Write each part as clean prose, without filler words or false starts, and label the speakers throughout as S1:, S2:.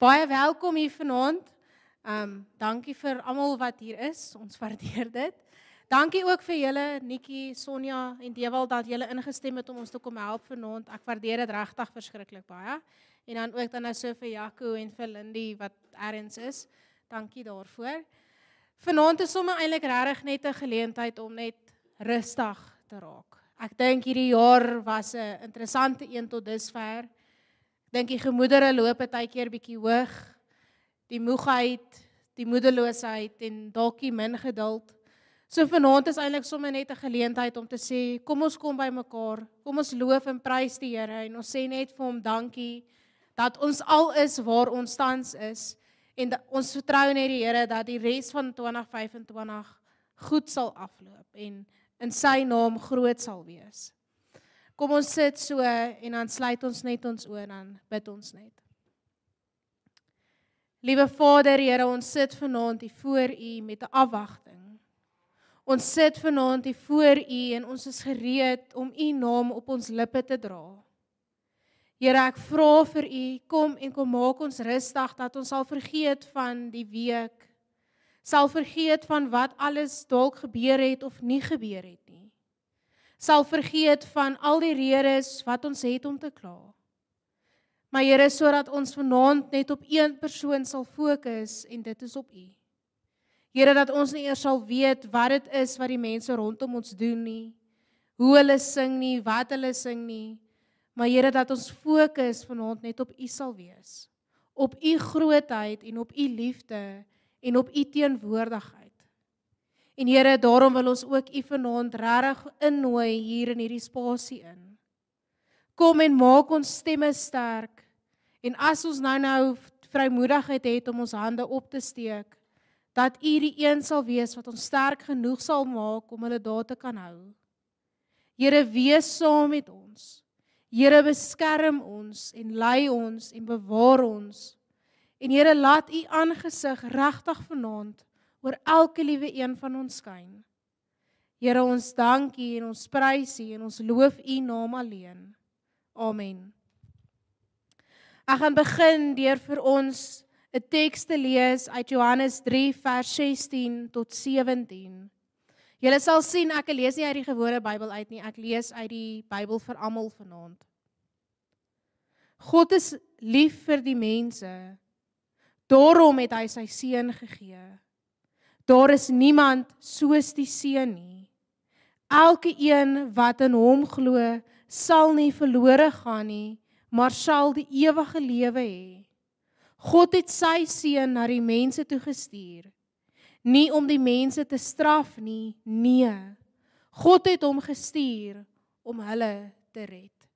S1: Baie welkom hier vanaand. Dankie vir almal wat hier is. Ons waardeer dit. Dankie ook vir julle, Nikki, Sonja en Dewald, dat julle ingestem het om ons te kom help vanaand. Ek waardeer dit regtig verskriklik baie. En dan ook dan so vir Jaco en vir Lindy wat ergens is. Dankie daarvoor. Vanaand is sommer eintlik regtig net 'n geleentheid om net rustig te raak. Ek dink hierdie jaar was 'n interessante een tot dusver. Ek dink die gemoedere loop partykeer bietjie hoog. Die moegheid, die moedeloosheid en dalk die min geduld. So vanaand is eintlik sommer net 'n geleentheid om te sê, kom ons kom by mekaar, kom ons loof en prys die Here en ons sê net vir hom dankie dat ons al is waar ons tans is en ons vertrou net die Here dat die res van 2025 goed sal afloop en in sy naam groot sal wees. Kom ons sit so en dan sluit ons net ons oë en dan bid ons net. Liewe Vader, Here, ons sit vanaand hier voor U met 'n afwagting. Ons sit vanaand hier voor U en ons is gereed om U naam op ons lippe te dra. Here, ek vra vir U, kom maak ons rustig dat ons sal vergeet van die week, sal vergeet van wat alles dalk gebeur het of nie gebeur het nie. Sal vergeet van al die redes wat ons het om te kla. Maar Here, sodat ons vanaand net op een persoon sal fokus en dit is op U. Here, dat ons nie eers sal weet wat dit is wat die mense rondom ons doen nie, hoe hulle sing nie, wat hulle sing nie, maar Here, dat ons fokus vanaand net op U sal wees, op U grootheid en op U liefde en op U teenwoordigheid. En Here, daarom wil ons ook U vanaand regtig innooi hier in hierdie spasie in. Kom en maak ons stemme sterk. En as ons nou vrymoedigheid het om ons hande op te steek, dat U die een sal wees wat ons sterk genoeg sal maak om hulle daar te kan hou. Here, wees saam met ons. Here, beskerm ons en lei ons en bewaar ons. En Here, laat U aangesig regtig vanaand oor elke liewe een van ons skyn. Here, ons dank U en ons prys U en ons loof U naam alleen. Amen. Ek gaan begin deur vir ons 'n teks te lees uit Johannes 3 vers 16 tot 17. Julle sal sien ek lees nie uit die gewone Bybel uit nie, ek lees uit die Bybel vir almal vanaand. God is lief vir die mense. Daarom het hy sy seun gegee. Daar is niemand soos die seun nie. Elke een wat in hom glo, sal nie verlore gaan nie, maar sal die ewige lewe hê. God het sy seun na die mense toe gestuur, nie om die mense te straf nie, nee. God het hom gestuur om hulle te red.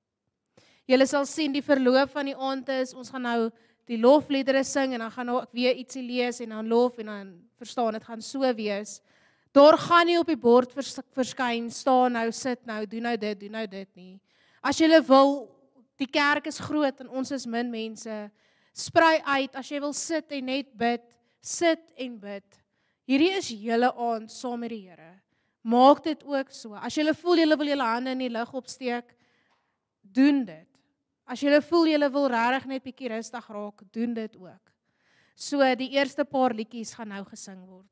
S1: Julle sal sien die verloop van die aand is, ons gaan nou die lofliedere sing en dan gaan ek weer ietsie lees en dan lof en dan verstaan, dit gaan so wees. Daar gaan nie op die bord verskyn, staan nou, sit nou, doen nou dit nie. As julle wil, die kerk is groot en ons is min mense, sprei uit, as jy wil sit en net bid, sit en bid. Hierdie is julle aand saam met die Here. Maak dit ook so. As julle voel julle wil julle hande in die lug opsteek, doen dit. As julle voel julle wil regtig net bietjie rustig raak, doen dit ook. So, die eerste paar liedjies gaan nou gesing word.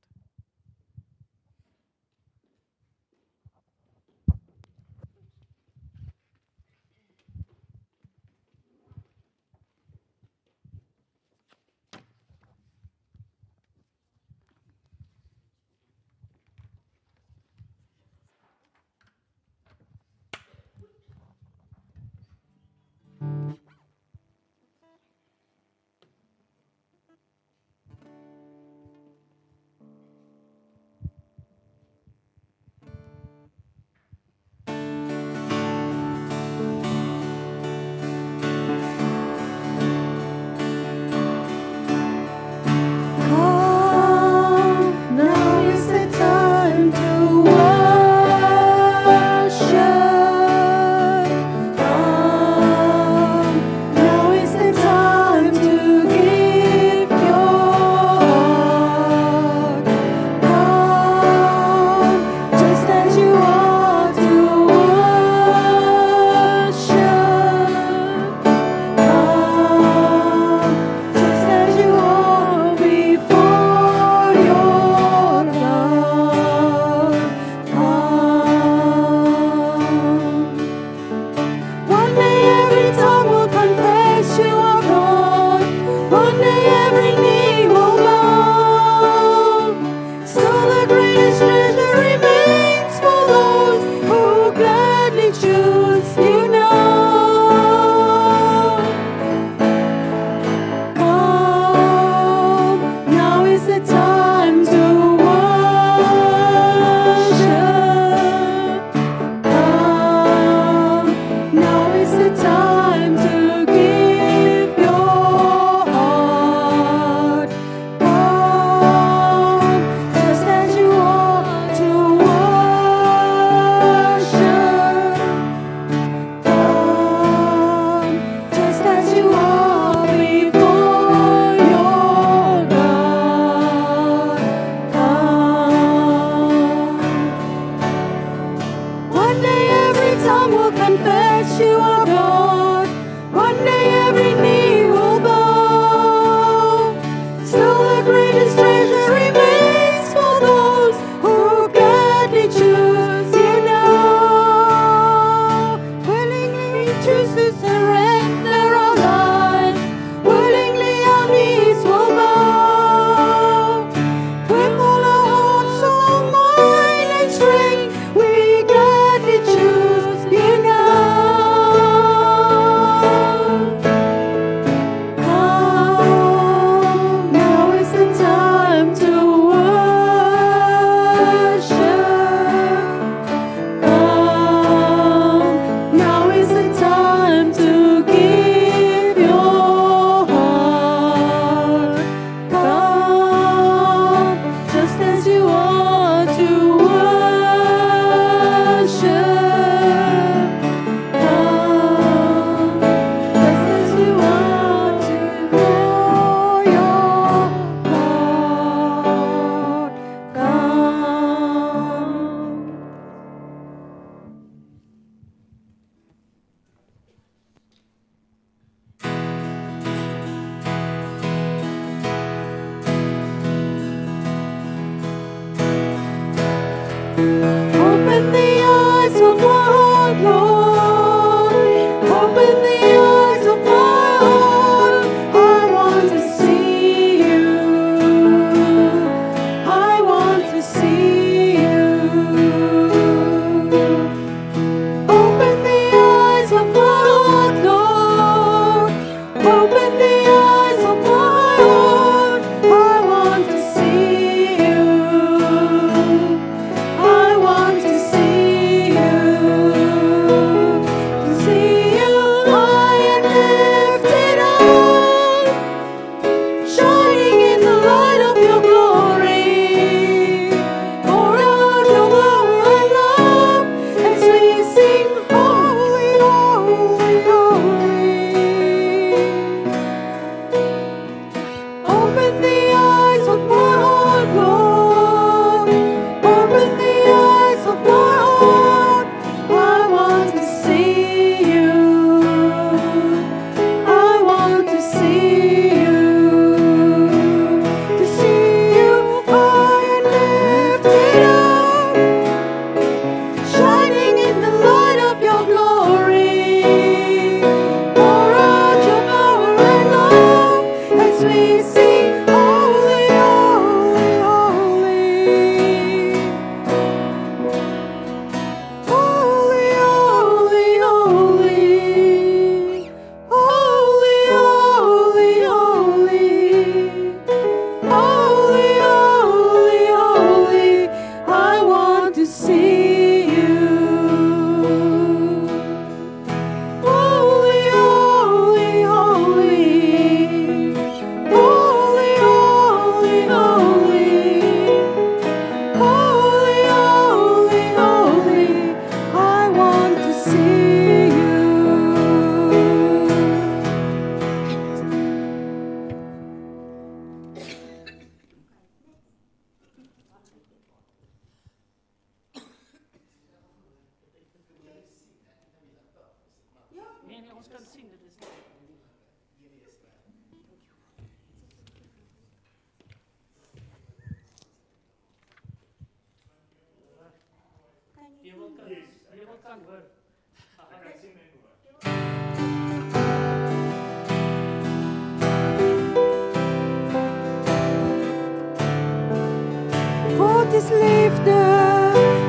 S2: God is liefde,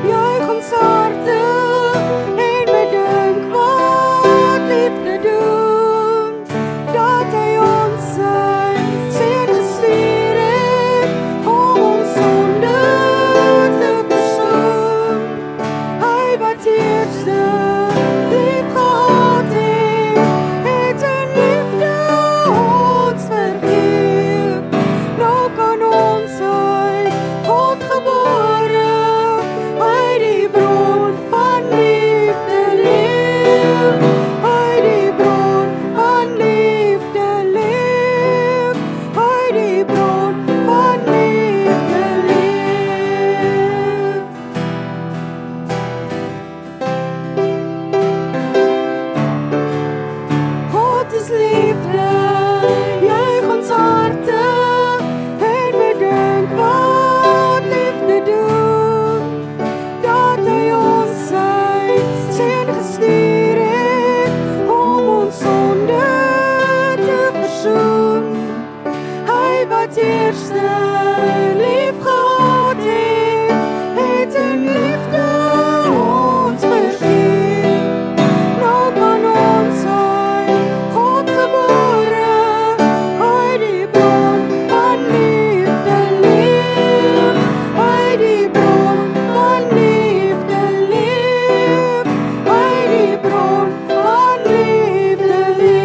S2: juich ons harte en bedenk wat liefde doen, dat hy ons sy seun gestuur het om ons sonde te versoen. Hy wat eerste lief gehad het in liefde ons vergeef. Nou kan ons uit God gebore, uit die bron van liefde leef, uit die bron van liefde leef, uit die bron van liefde leef. God is liefde, juich ons harte en bedenk wat liefde doen, dat hy ons sy seun gestuur het om ons sonde te versoen. Hy wat eerste lief gehad het in liefde ons vergeef. Nou kan ons uit God gebore, uit die bron van liefde leef, uit die bron van liefde leef, uit die bron van liefde leef.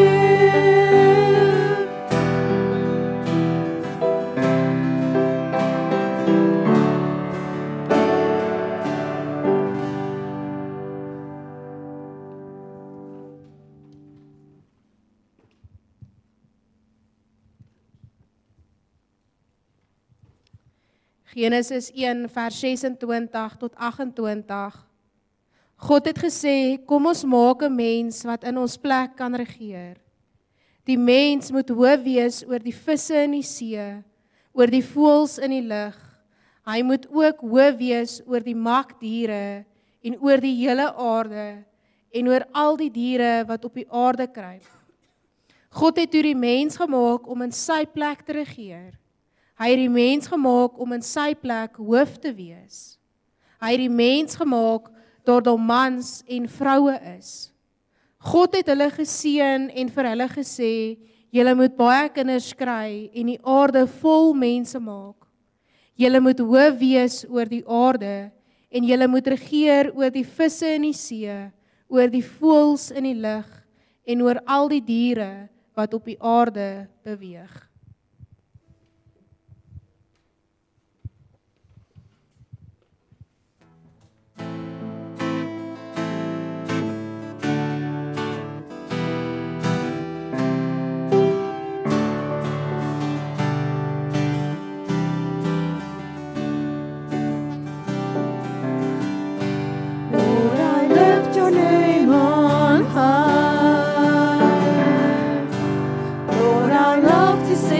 S1: Genesis 1 vers 26 tot 28. God het gesê, kom ons maak 'n mens wat in ons plek kan regeer. Die mens moet hoof wees oor die visse in die see, oor die voëls in die lug. Hy moet ook hoof wees oor die makdiere en oor die hele aarde en oor al die diere wat op die aarde kruip. God het toe die mens gemaak om in sy plek te regeer. Hy het die mens gemaak om in sy plek hoof te wees. Hy het die mens gemaak dat daar mans en vroue is. God het hulle geseën en vir hulle gesê, julle moet baie kinders kry en die aarde vol mense maak. Julle moet hoof wees oor die aarde en julle moet regeer oor die visse in die see, oor die voëls in die lug en oor al die diere wat op die aarde beweeg.
S2: Lord, I lift your name on high. Lord, I love to sing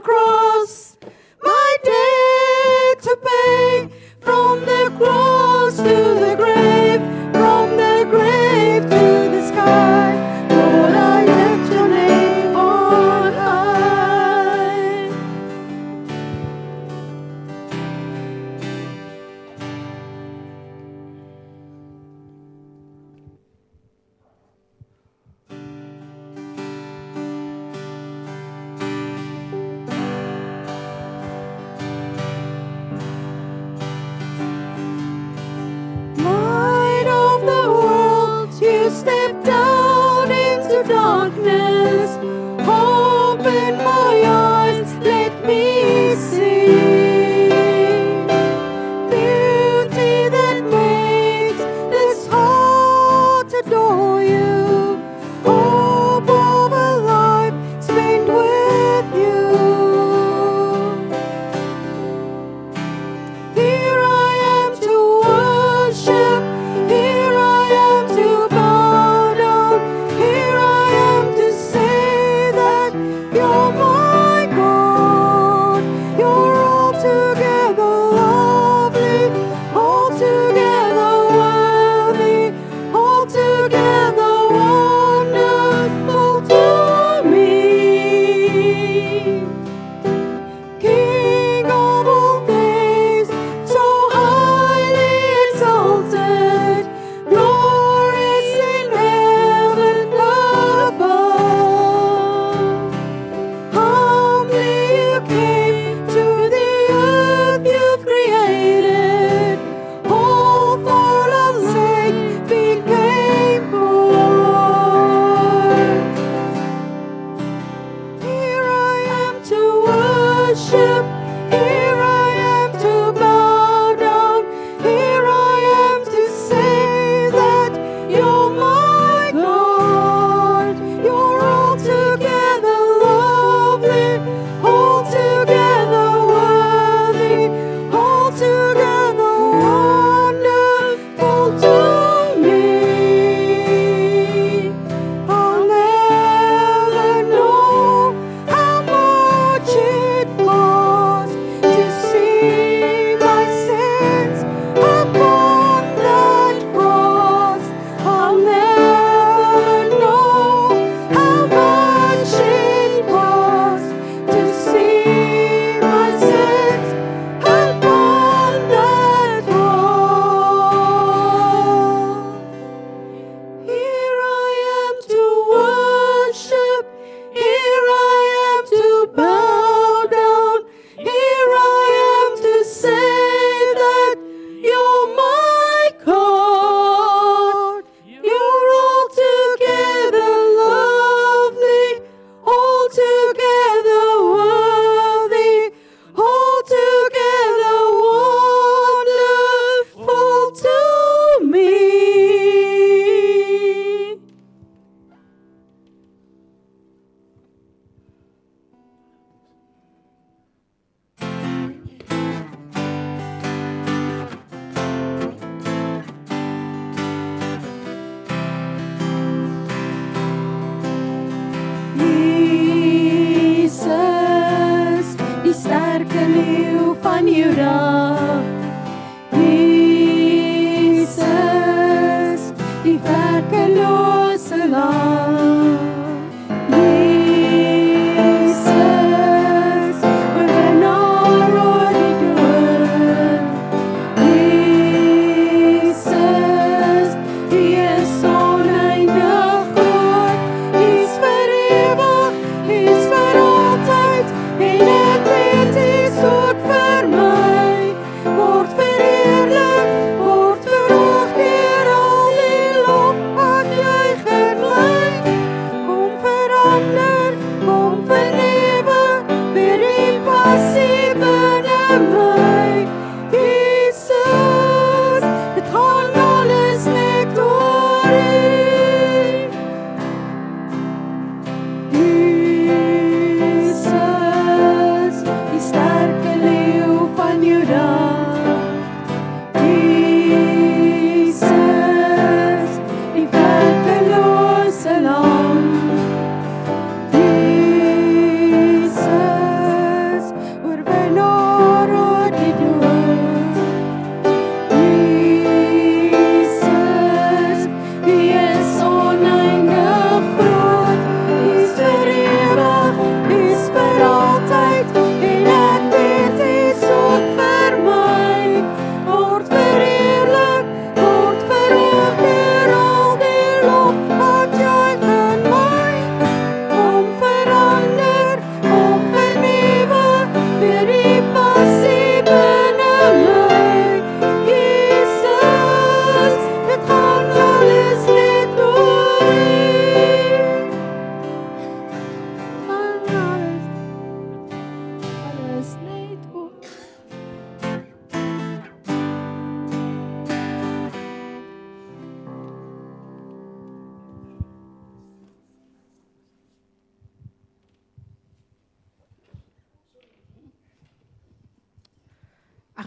S2: cross, my debt to pay. From the cross to the grave, from the grave to the sky. Lord, I lift your name on high.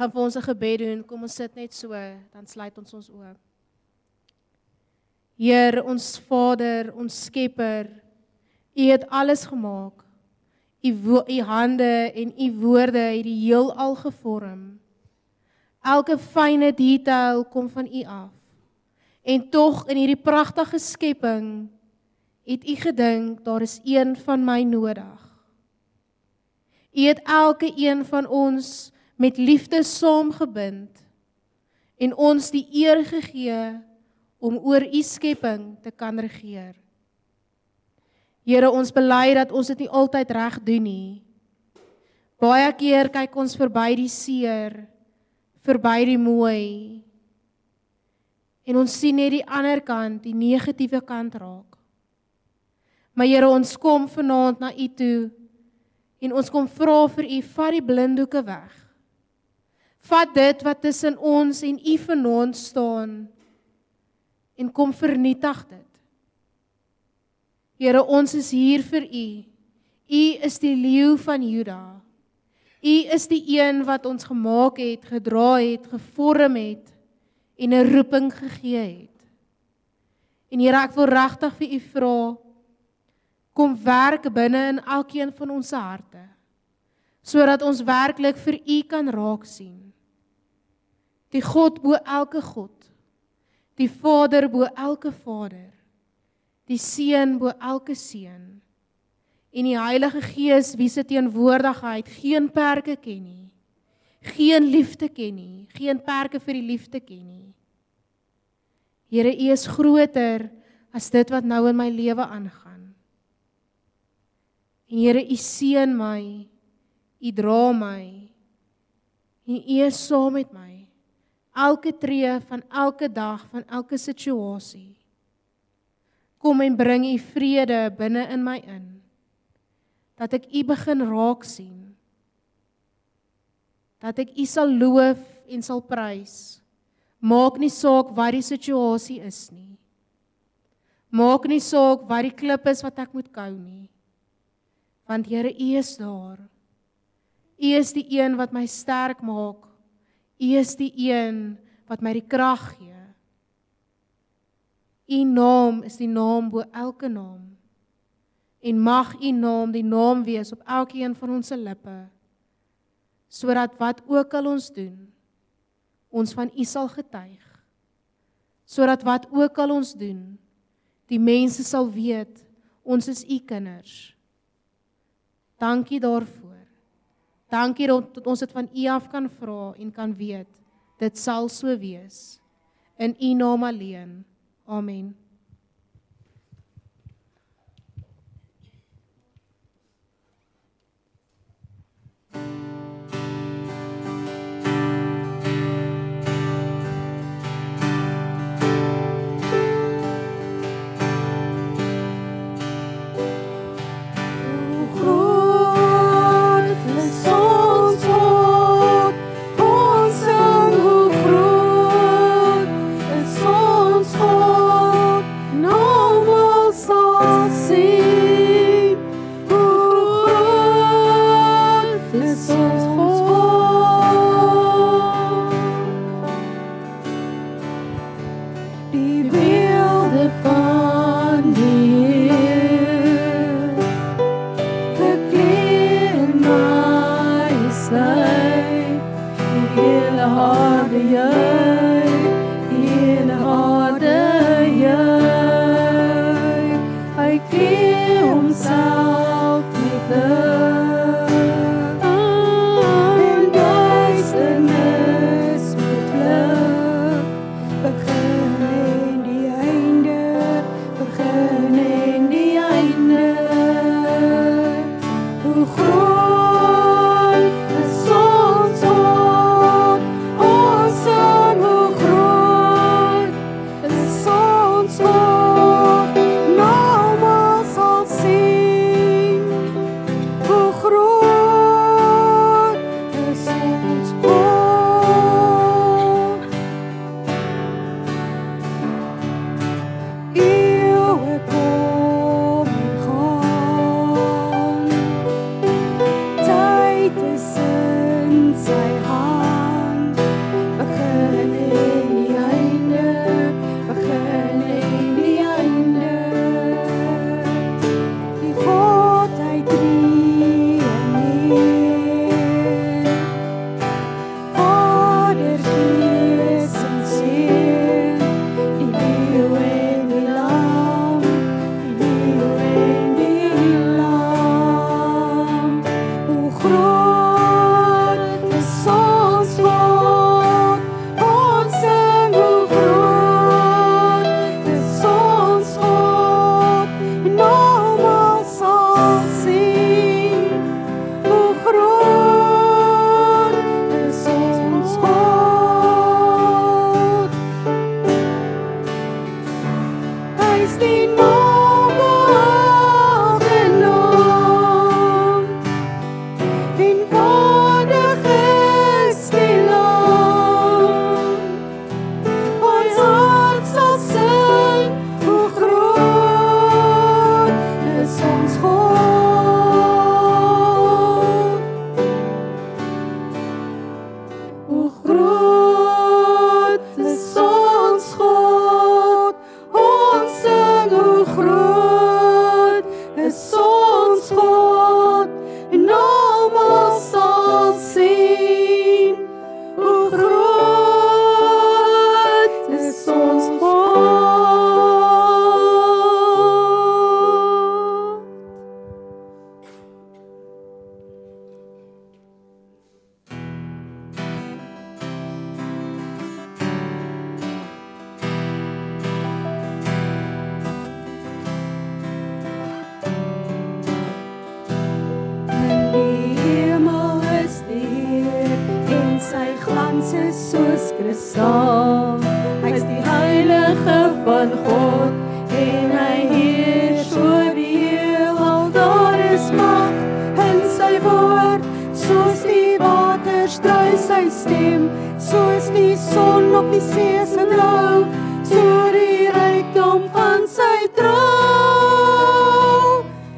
S1: gaan vir ons 'n gebed doen. Kom ons sit net so, dan sluit ons ons oë. Heer, ons Vader, ons Skepper, U het alles gemaak. U hande en U woorde het die heelal gevorm. Elke fynne detail kom van U af. En tog in hierdie pragtige skepping het U gedink, daar is een van my nodig. U het elke een van ons met liefde saamgebind en ons die eer gegee om oor U skepping te kan regeer. Here, ons bely dat ons dit nie altyd reg doen nie. Baie keer kyk ons verby die seer, verby die mooi, en ons sien net die ander kant, die negatiewe kant raak. Maar Here, ons kom vanaand na U toe, en ons kom vra vir U, vat die blinddoeke weg. Vat dit wat tussen ons en U vanaand staan, en kom vernietig dit. Here, ons is hier vir U. U is die leeu van Juda. U is die een wat ons gemaak het, gedra het, gevorm het, en 'n roeping gegee het. En Here, ek wil regtig vir U vra, kom werk binne in elkeen van ons harte, sodat ons werklik vir U kan raak sien. Die God bo elke God, die Vader bo elke Vader, die Seun bo elke Seun, en die Heilige Gees wie se teenwoordigheid geen perke ken nie, geen liefde ken nie, geen perke vir die liefde ken nie. Here, U is groter as dit wat nou in my lewe aangaan. En Here, U seën my, U dra my, en U is saam met my, elke tree van elke dag, van elke situasie. Kom en bring U vrede binne in my in, dat ek U begin raak sien, dat ek U sal loof en sal prys, maak nie saak wat die situasie is nie, maak nie saak wat die klip is wat ek moet kou nie, want Here, U is daar, U is die een wat my sterk maak, U is die een wat my die krag gee. U naam is die naam bo elke naam, en mag U naam die naam wees op elkeen van ons lippe, sodat wat ook al ons doen, ons van U sal getuig, sodat wat ook al ons doen, die mense sal weet, ons is U kinders. Dankie daarvoor. Dankie dat ons dit van U af kan vra en kan weet, dit sal so wees. In U naam alleen. Amen.
S2: Ons mens is soos kristal. Hy is die heilige van God en hy heers oor die heelal. Daar is mag in sy woord, soos die waters dui sy stem, soos die son op die see se blou, so die rykdom van sy trou.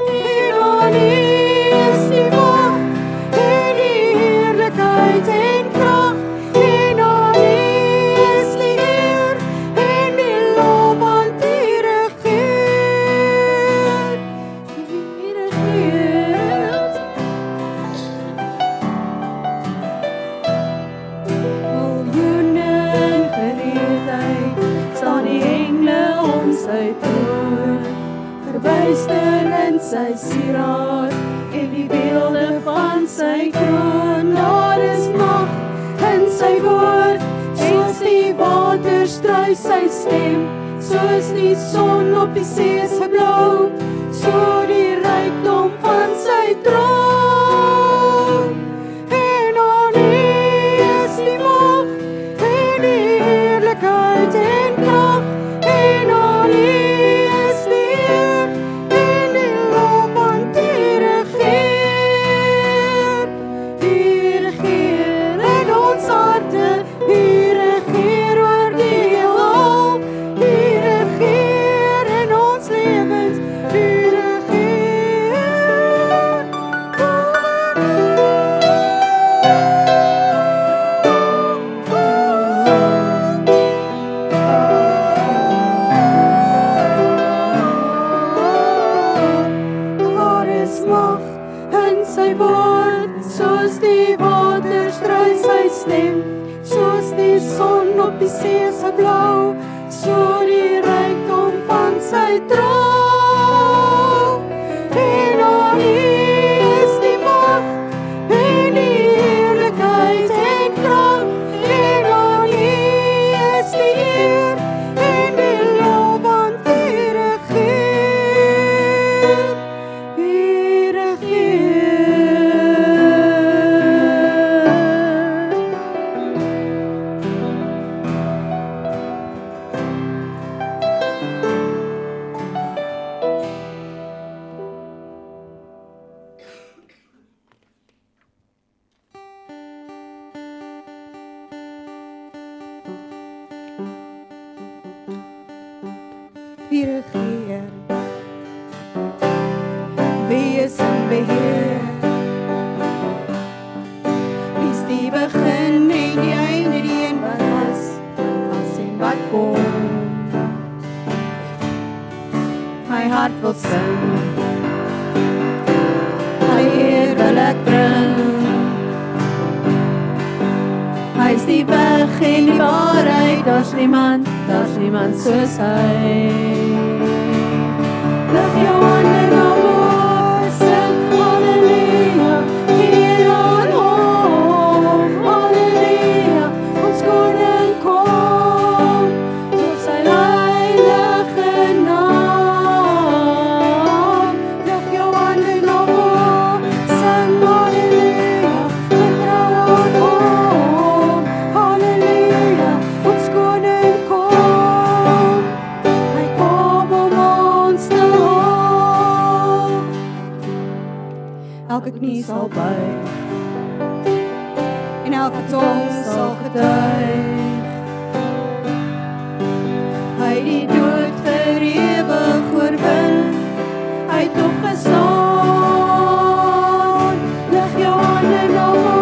S2: En aan U is die mag en die heerlikheid en krag, en aan U is die eer en die lof, want U regeer. U regeer. Miljoene in gereedheid staan die engele om sy troon, verbuister in sy sieraad en die beelde van sy kroon. Daar is mag in sy woord, soos die waters drui sy stem, soos die son op die see se blou, so die rykdom van sy troon. En aan U is die mag en die heerlikheid en krag, en aan U is die eer en die lof, want U regeer. U regeer in ons harte, U regeer oor die heelal, U regeer in ons lewens, U Daar is mag in sy woord, soos die waters drui sy stem, soos die son op die see se blou, so die rykdom van sy trou. En aan U is die mag en die heerlikheid en krag, en aan U is die eer en die lof, want U regeer. U regeer. Wie regeer? Wie is in beheer? Wie is die begin en die einde, die een wat was, as en wat kom? My hart wil sing, hy eer wil ek bring. Hy is die weg en die waarheid, daar's niemand soos hy. Lig jou hande na bo, sing halleluja, eer aan hom, halleluja, ons koning kom, tot sy heilige naam. Lig jou hande na bo, sing halleluja, vertrou aan hom, halleluja, ons koning kom, hy kom om ons te haal. Elke knie sal buig en elke tong sal getuig, hy die dood vir ewig oorwin, hy het opgestaan. Lig jou hande na bo,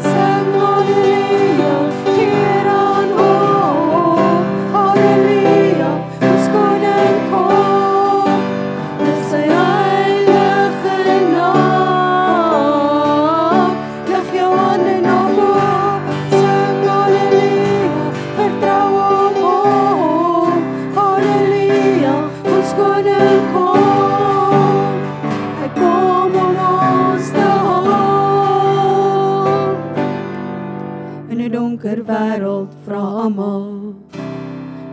S2: sing halleluja, eer aan hom, halleluja, ons koning kom, dis sy heilige naam. Lig jou hande na bo, sing halleluja, vertrou op hom, halleluja, ons koning kom, hy kom om ons te haal. In 'n donker wêreld vra almal,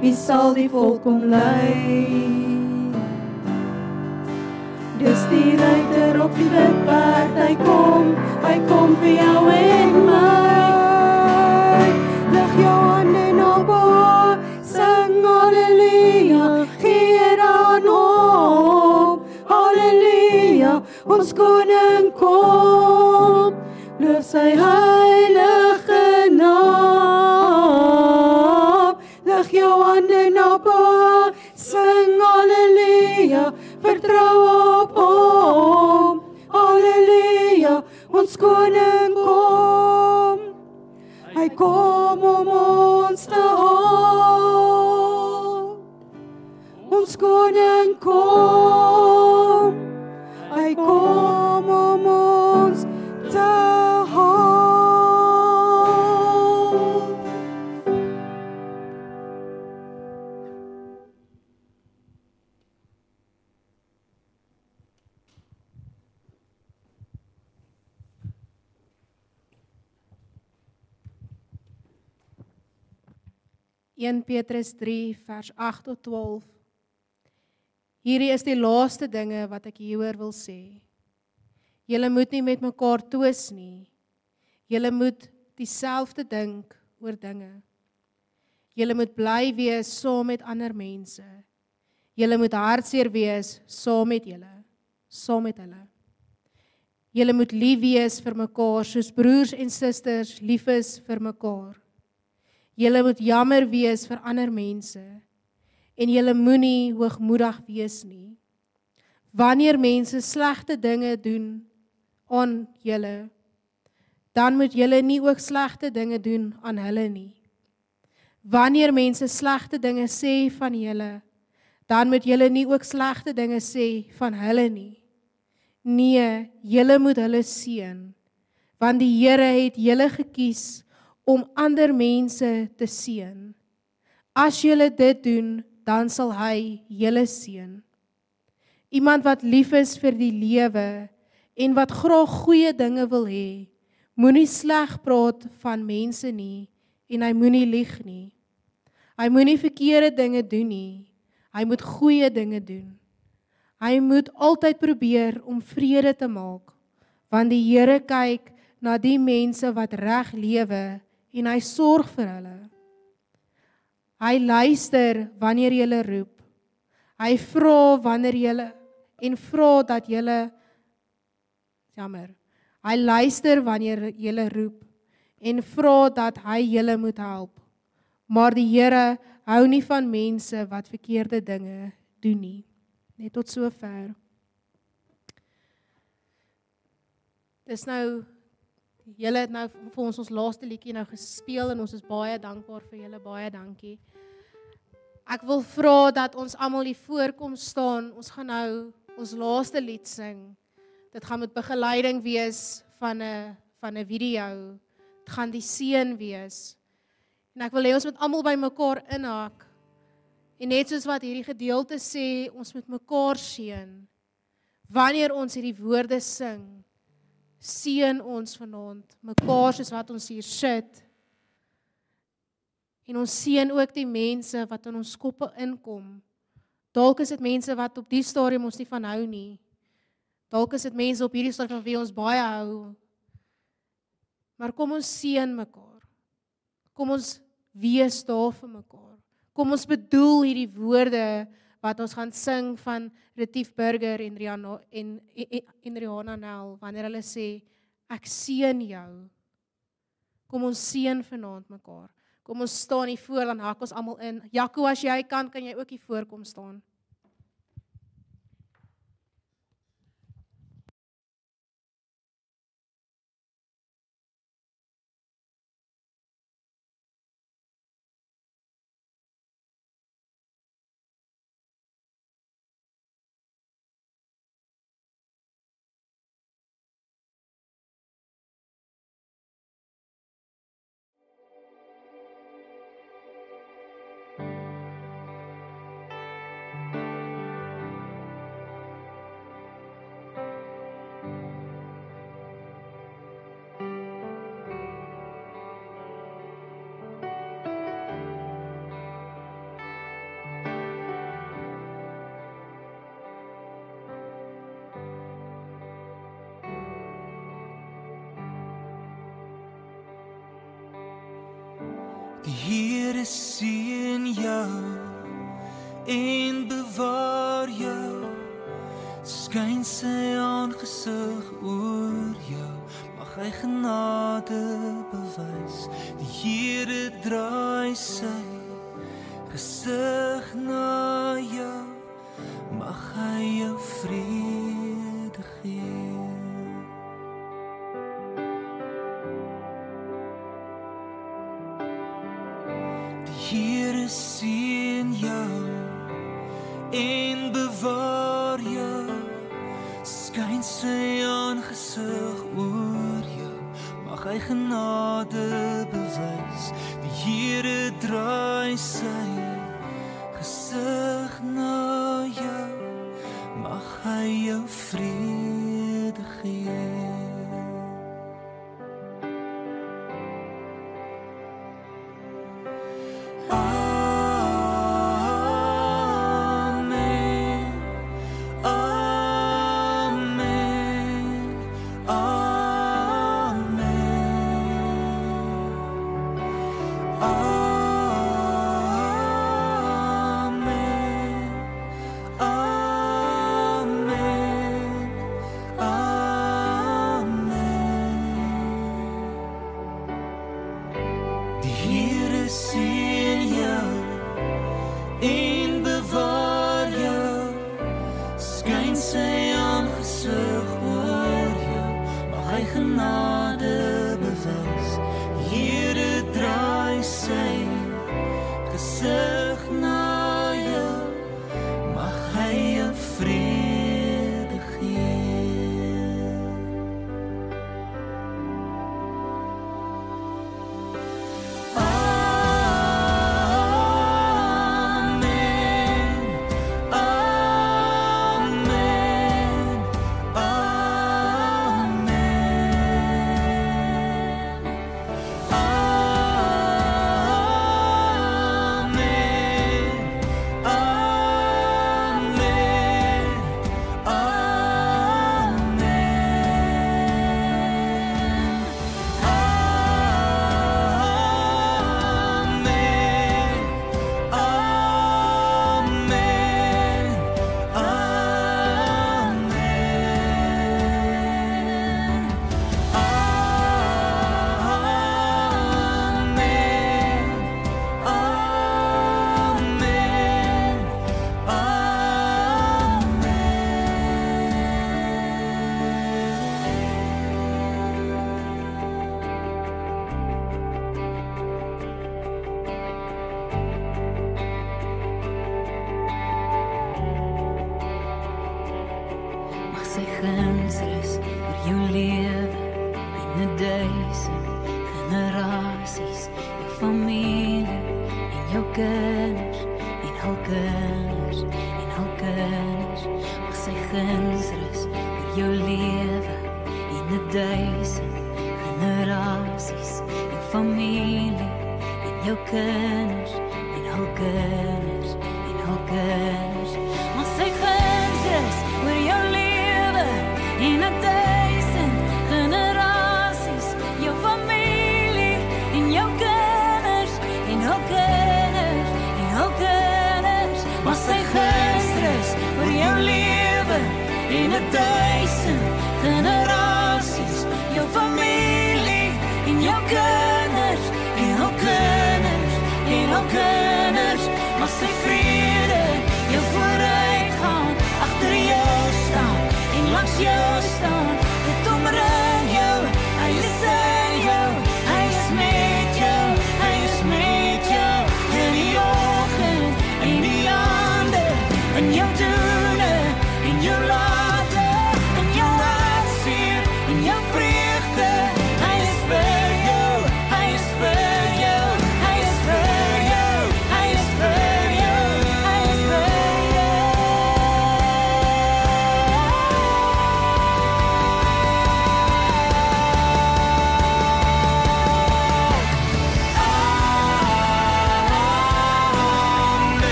S2: wie sal die volk kom lei? Dis die ruiter op die wit perd, hy kom vir jou en my. sy heilige naam. Lig jou hande na Bo, sing halleluja, vertrou op hom. Halleluja, ons koning kom. Hy kom om ons te haal. Ons koning kom. Hy kom om ons te haal.
S1: 1 Petrus 3 vers 8 tot 12. Hierdie is die laaste dinge wat ek hieroor wil sê. Julle moet nie met mekaar twis nie. Julle moet dieselfde dink oor dinge. Julle moet bly wees saam met ander mense. Julle moet hartseer wees saam met hulle. Julle moet lief wees vir mekaar soos broers en susters lief is vir mekaar. Julle moet jammer wees vir ander mense en julle moenie hoogmoedig wees nie. Wanneer mense slegte dinge doen aan julle, dan moet julle nie ook slegte dinge doen aan hulle nie. Wanneer mense slegte dinge sê van julle, dan moet julle nie ook slegte dinge sê van hulle nie. Nee, julle moet hulle seën, want die Here het julle gekies om ander mense te seën. As julle dit doen, dan sal hy julle seën. Iemand wat lief is vir die lewe en wat graag goeie dinge wil hê, moenie sleg praat van mense nie en hy moenie lieg nie. Hy moenie verkeerde dinge doen nie. Hy moet goeie dinge doen. Hy moet altyd probeer om vrede te maak, want die Here kyk na die mense wat reg lewe en hy sorg vir hulle. Hy luister wanneer julle roep. Hy vra wanneer julle en vra dat julle Hy luister wanneer julle roep en vra dat hy julle moet help. Maar die Here hou nie van mense wat verkeerde dinge doen nie. Net tot sover. Dis nou, julle het nou vir ons laaste liedjie nou gespeel en ons is baie dankbaar vir julle, baie dankie. Ek wil vra dat ons almal hier voorkom staan, ons gaan nou ons laaste lied sing. Dit gaan met begeleiding wees van 'n video. Dit gaan die seën wees. En ek wil hê ons moet almal by mekaar inhak. En net soos wat hierdie gedeelte sê, ons moet mekaar seën. Wanneer ons hierdie woorde sing, seën ons vanaand mekaar soos wat ons hier sit. En ons seën ook die mense wat in ons koppe inkom. Dalk is dit mense wat op die stadium ons nie van hou nie. Dalk is dit mense op hierdie stadium van wie ons baie hou. Maar kom ons seën mekaar. Kom ons wees daar vir mekaar. Kom ons bedoel hierdie woorde wat ons gaan sing van Retief Burger en Rihanna Nel, wanneer hulle sê, ek seën jou. Kom ons seën vanaand mekaar. Kom ons staan hier voor, dan hak ons almal in. Jaco, as jy kan jy ook hier voorkom staan.
S3: Die Here seën jou en bewaar jou, skyn sy aangesig oor jou, mag mag hy genade bewys. Die Here draai sy gesig na jou, mag hy jou vrede gee. Die Here seën jou en bewaar jou, skyn sy aangesig oor jou, mag hy genade bewys. Die Here draai sy gesig na jou, mag hy jou vrede gee.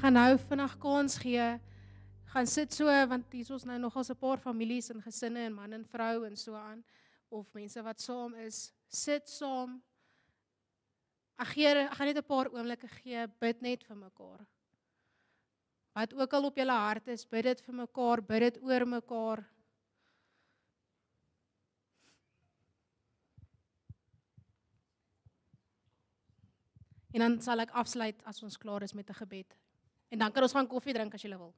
S1: gaan nou vinnig kans gee, gaan sit so, want hier is ons nou nogal 'n paar families en gesinne en man en vrou en so aan, of mense wat saam is, sit saam. Ek gaan net 'n paar oomblikke gee, bid net vir mekaar. Wat ook al op julle hart is, bid dit vir mekaar, bid dit oor mekaar. En dan sal ek afsluit as ons klaar is met 'n gebed. En dan kan ons gaan koffie drink as julle wil.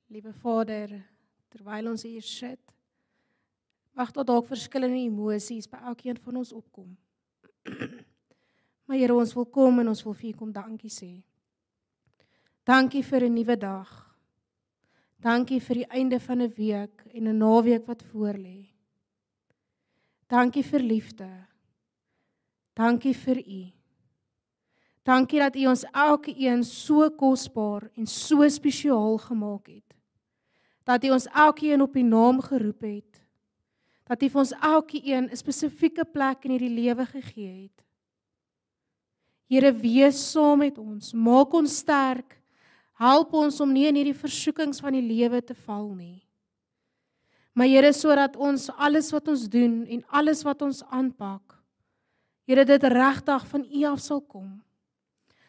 S1: Liewe Vader, terwyl ons hier sit, mag tot dalk verskillende emosies by elkeen van ons opkom. Maar Here, ons wil kom en ons wil vir U kom dankie sê. Dankie vir 'n nuwe dag. Dankie vir die einde van 'n week en 'n naweek wat voorlê. Dankie vir liefde. Dankie vir U. Dankie dat U ons elkeen so kosbaar en so spesiaal gemaak het. Dat U ons elkeen op U naam geroep het. Dat U vir ons elkeen 'n spesifieke plek in hierdie lewe gegee het. Here, wees saam met ons, maak ons sterk, help ons om nie in hierdie versoekings van die lewe te val nie. Maar Here, sodat ons alles wat ons doen en alles wat ons aanpak, Here, dit regtig van U af sal kom.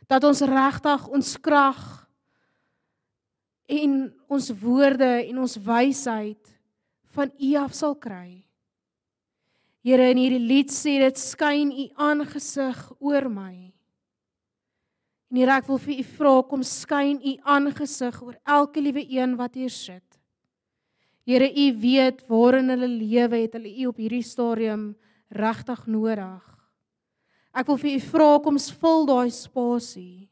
S1: Dat ons regtig ons krag en ons woorde en ons wysheid van U af sal kry. Here, in hierdie lied sê dit, skyn U aangesig oor my. En Here, ek wil vir U vra, kom skyn U aangesig oor elke liewe een wat hier sit. Here, U weet waarin hulle lewe, het hulle U op hierdie stadium regtig nodig. Ek wil vir U vra, kom vul daai spasie.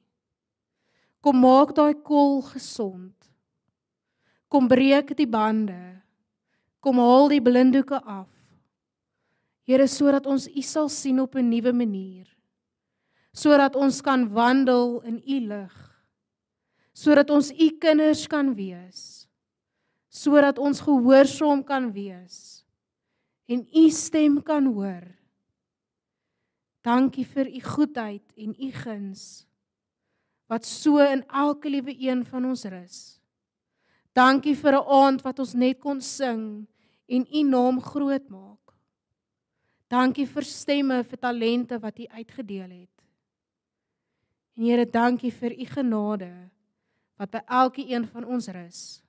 S1: Kom maak daai kol gesond. Kom breek die bande. Kom haal die blinddoeke af. Here, sodat ons U sal sien op 'n nuwe manier. Sodat ons kan wandel in U lig. Sodat ons U kinders kan wees. Sodat ons gehoorsaam kan wees. En U stem kan hoor. Dankie vir U goedheid en U guns. Wat so in elke liewe een van ons rus. Dankie vir 'n aand wat ons net kon sing en U naam groot maak. Dankie vir stemme, vir talente wat U uitgedeel het. En Here, dankie vir U genade wat by elke een van ons rus.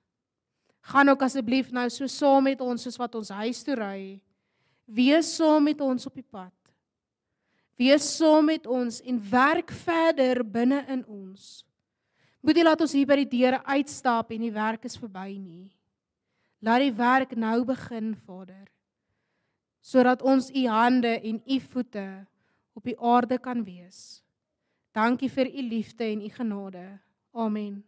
S1: Gaan ook asseblief nou so saam met ons soos wat ons huis toe ry. Wees saam met ons op die pad. Wees saam met ons en werk verder binne in ons. Moet nie laat ons hier by die deure uitstap en die werk is verby nie. Laat die werk nou begin, Vader. Sodat ons U hande en U voete op die aarde kan wees. Dankie vir u liefde en u genade. Amen.